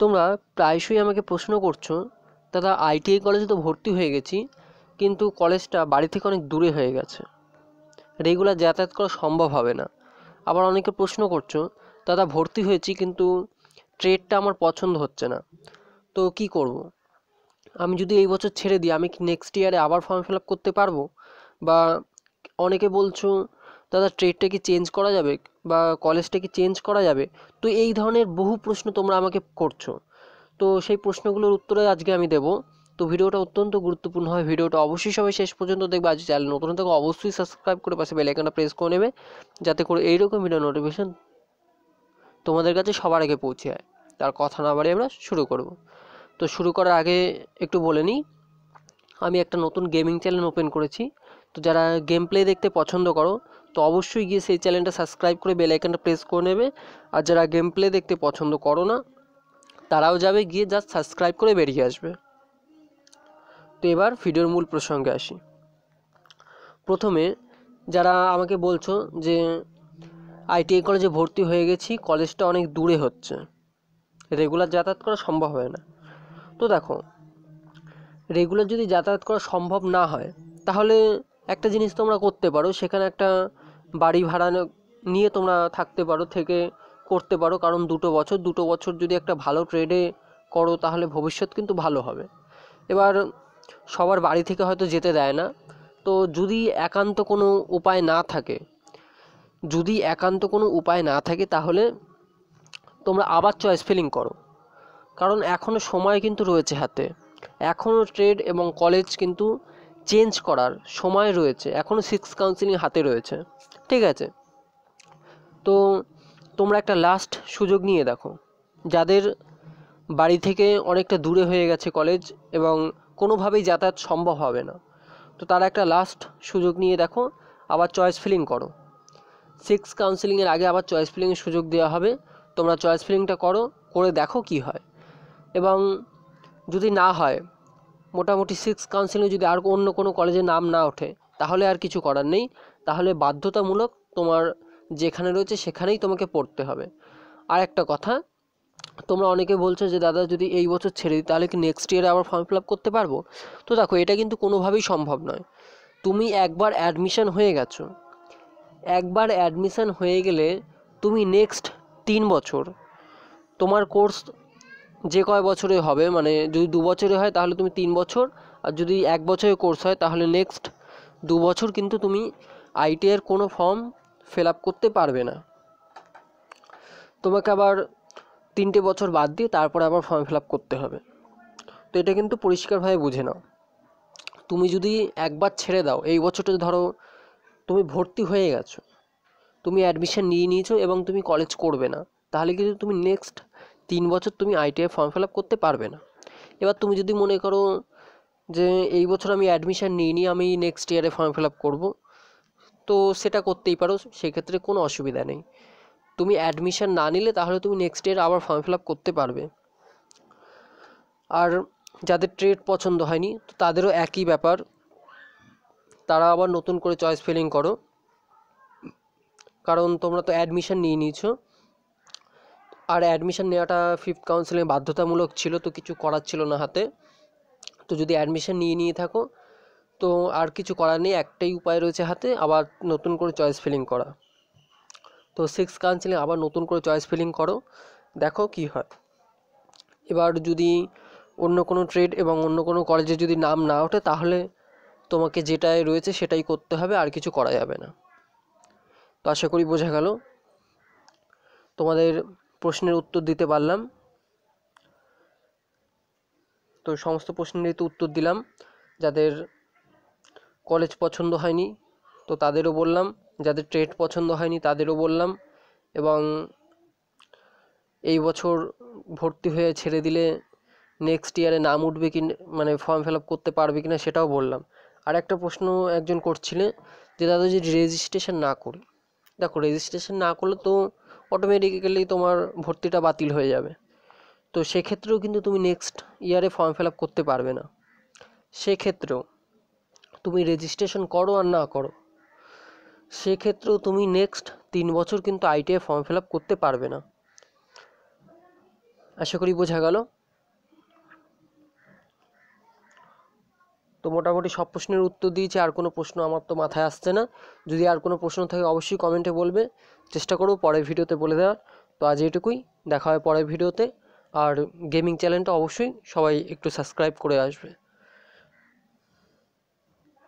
তোমরা প্রায়শই আমাকে প্রশ্ন করছো, দাদা আইটিআই কলেজে তো ভর্তি হয়ে গেছি, কিন্তু কলেজটা বাড়ি থেকে অনেক দূরে হয়ে গেছে, রেগুলার যাতায়াত করা সম্ভব হবে না। আবার অনেকে প্রশ্ন করছো, দাদা ভর্তি হয়েছি কিন্তু ট্রেডটা আমার পছন্দ হচ্ছে না, তো কি করব? আমি যদি এই বছর ছেড়ে দিই, আমি কি নেক্সট ইয়ারে আবার ফর্ম ফিল আপ করতে পারবো? বা অনেকে বলছো, দাদা ট্রেডটা কি চেঞ্জ করা যাবে, বা কলেজটা কি চেঞ্জ করা যাবে? তো এই ধরনের বহু প্রশ্ন তোমরা আমাকে করছো। তো সেই প্রশ্নগুলোর উত্তরে আজকে আমি দেবো। তো ভিডিওটা অত্যন্ত গুরুত্বপূর্ণ হয়, ভিডিওটা অবশ্যই সবাই শেষ পর্যন্ত দেখবে। আজ চ্যানেল নতুন থেকে অবশ্যই সাবস্ক্রাইব করে পাশে বেল আইকনটা প্রেস করে নেবে, যাতে করে এইরকম ভিডিও নোটিফিকেশন তোমাদের কাছে সবার আগে পৌঁছে যায়। তার কথা না বাড়িয়ে আমরা শুরু করব। তো শুরু করার আগে একটু বলে নিই, আমি একটা নতুন গেমিং চ্যানেল ওপেন করেছি। তো যারা গেম প্লে দেখতে পছন্দ করো, তো অবশ্যই গিয়ে সেই চ্যানেলটা সাবস্ক্রাইব করে বেল আইকনটা প্রেস করে নেবে। আর যারা গেম প্লে দেখতে পছন্দ করো না, তারাও যাবে, গিয়ে জাস্ট সাবস্ক্রাইব করে বেরিয়ে আসবে। তো এবার ভিডিওর মূল প্রসঙ্গে আসি। প্রথমে যারা আমাকে বলছো যে আইটিআই কলেজে ভর্তি হয়ে গেছি, কলেজটা অনেক দূরে হচ্ছে, রেগুলার যাতায়াত করা সম্ভব হয় না। তো দেখো, রেগুলার যদি যাতায়াত করা সম্ভব না হয়, তাহলে একটা জিনিস তোমরা করতে পারো, সেখানে একটা বাড়ি ভাড়া নিয়ে তোমরা থাকতে পারো, থেকে করতে পারো। কারণ দুটো বছর যদি একটা ভালো ট্রেডে করো, তাহলে ভবিষ্যৎ কিন্তু ভালো হবে। এবার সবার বাড়ি থেকে হয়তো যেতে দেয় না, তো যদি একান্ত কোনো উপায় না থাকে, তাহলে তোমরা আবার চয়েস ফিলিং করো। কারণ এখনও সময় কিন্তু রয়েছে হাতে, এখনও ট্রেড এবং কলেজ কিন্তু চেঞ্জ করার সময় রয়েছে, এখনও সিক্স কাউন্সিলিং হাতে রয়েছে, ঠিক আছে? তো তোমরা একটা লাস্ট সুযোগ নিয়ে দেখো, যাদের বাড়ি থেকে অনেকটা দূরে হয়ে গেছে কলেজ এবং কোনোভাবেই যাতায়াত সম্ভব হবে না, তো তারা একটা লাস্ট সুযোগ নিয়ে দেখো, আবার চয়েস ফিলিং করো। সিক্স কাউন্সিলিংয়ের আগে আবার চয়েস ফিলিংয়ের সুযোগ দেওয়া হবে, তোমরা চয়েস ফিলিংটা করো, করে দেখো কি হয়। এবং যদি না হয়, মোটামুটি সিক্স কাউন্সিলিং যদি আর অন্য কোনো কলেজের নাম না ওঠে, তাহলে আর কিছু করার নেই, তাহলে বাধ্যতামূলক তোমার যেখানে রয়েছে সেখানেই তোমাকে পড়তে হবে। আর একটা কথা, তোমরা অনেকে বলছো যে দাদা যদি এই বছর ছেড়ে দিই, তাহলে কি নেক্সট ইয়ারে আবার ফর্ম ফিল আপ করতে পারবো? তো দেখো, এটা কিন্তু কোনোভাবেই সম্ভব নয়। তুমি একবার অ্যাডমিশন হয়ে গেছো, একবার অ্যাডমিশন হয়ে গেলে তুমি নেক্সট 3 বছর তোমার কোর্স যে কয় বছরে হবে, মানে যদি 2 বছরে হয় তাহলে তুমি 3 বছর, আর যদি 1 বছরের কোর্স হয় তাহলে নেক্সট 2 বছর কিন্তু তুমি আইটিআইয়ের কোনো ফর্ম ফিল আপ করতে পারবে না। তোমাকে আবার 3টে বছর বাদ দিয়ে তারপরে আবার ফর্ম ফিল আপ করতে হবে। তো এটা কিন্তু পরিষ্কারভাবে বুঝে নাও। তুমি যদি একবার ছেড়ে দাও, এই বছরটা ধরো তুমি ভর্তি হয়ে গেছো, তুমি অ্যাডমিশন নিয়ে নিয়েছো এবং তুমি কলেজ করবে না, তাহলে কিন্তু তুমি নেক্সট 3 বছর তুমি আইটিআই ফর্ম ফিল আপ করতে পারবে না। এবার তুমি যদি মনে করো যে এই বছর আমি অ্যাডমিশন নিইনি, আমি নেক্সট ইয়ারে ফর্ম ফিল আপ করবো, তো সেটা করতেই পারো, সেক্ষেত্রে কোনো অসুবিধা নেই। তুমি অ্যাডমিশন না নিলে তাহলে তুমি নেক্সট ইয়ার আবার ফর্ম ফিল আপ করতে পারবে। আর যাদের ট্রেড পছন্দ হয়নি, তো তাদেরও একই ব্যাপার, তারা আবার নতুন করে চয়েস ফিলিং করো। কারণ তোমরা তো অ্যাডমিশন নিয়ে নিয়েছো, আর অ্যাডমিশন নেওয়াটা ফিফথ কাউন্সিলিং বাধ্যতামূলক ছিল, তো কিছু করার ছিল না হাতে। তো যদি অ্যাডমিশন নিয়ে থাকো, তো আর কিছু করার নেই, একটাই উপায় রয়েছে হাতে, আবার নতুন করে চয়েস ফিলিং করা। তো সিক্স কাউন্সিলিং আবার নতুন করে চয়েস ফিলিং করো, দেখো কি হয়। এবার যদি অন্য কোনো ট্রেড এবং অন্য কোনো কলেজে যদি নাম না ওঠে, তাহলে তোমাকে যেটাই রয়েছে সেটাই করতে হবে, আর কিছু করা যাবে না। তো আশা করি বোঝা গেল, তোমাদের প্রশ্নের উত্তর দিতে পারলাম। তো সমস্ত প্রশ্নেরই তো উত্তর দিলাম। যাদের কলেজ পছন্দ হয়নি তো তাদেরও বললাম, যাদের ট্রেড পছন্দ হয়নি তাদেরও বললাম, এবং এই বছর ভর্তি হয়ে ছেড়ে দিলে নেক্সট ইয়ারে নাম উঠবে কি, মানে ফর্ম ফিল আপ করতে পারবে কিনা সেটাও বললাম। আর একটা প্রশ্ন একজন করছিলে যে দাদা যদি রেজিস্ট্রেশন না করি, দেখো রেজিস্ট্রেশন না করলে তো অটোমেটিক্যালি তোমার ভর্তিটা বাতিল হয়ে যাবে, তো সেক্ষেত্রেও কিন্তু তুমি নেক্সট ইয়ারে ফর্ম ফিল আপ করতে পারবে না। সেক্ষেত্রেও তুমি রেজিস্ট্রেশন করো আর না করো, সেক্ষেত্রেও তুমি নেক্সট 3 বছর কিন্তু আইটিআই ফর্ম ফিল আপ করতে পারবে না। আশা করি বোঝা গেল। তো মোটামুটি সব প্রশ্নের উত্তর দিয়েছি, আর কোনো প্রশ্ন আমার তো মাথায় আসছে না। যদি আর কোনো প্রশ্ন থাকে অবশ্যই কমেন্টে বলবে, চেষ্টা করব পরের ভিডিওতে বলে দেওয়ার। তো আজ এইটুকুই, দেখা হয় পরের ভিডিওতে। আর গেমিং চ্যানেলটা অবশ্যই সবাই একটু সাবস্ক্রাইব করে আসবে।